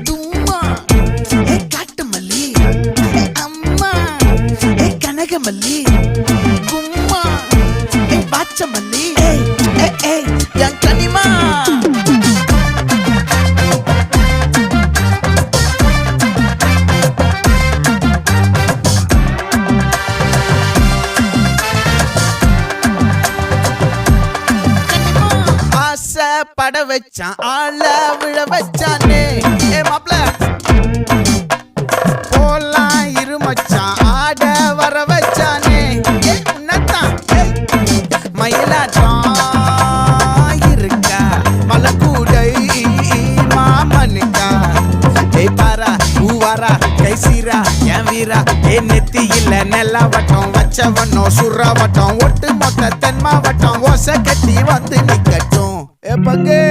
தும்மா ஏ காட்டு மல்லி ஏ அம்மா ஏ கனகமல்லி கும்மா ஏ பாச்ச மல்லி ஏய் ஏய் ஏய் என் கனிமா பட வச்சான் ஆள விழ வச்சானே ஏ மாப்ள போலாம் இருமச்சான் ஆட வர வச்சானே ஏ உன்னத்தான் மயிலாட்டம் இருக்கா மலக்கூடை மாமனுக்கா ஏய் பாரா பூவாரா கைசீரா என் வீரா ஏ நெத்தி இல்ல நெல்லா வட்டம் வச்சவனோ சுறா வட்டம் ஒட்டு மொத்த தென் மாவட்டம் ஓசை கட்டி வந்து நிக்கட்டும் ஏ பங்கே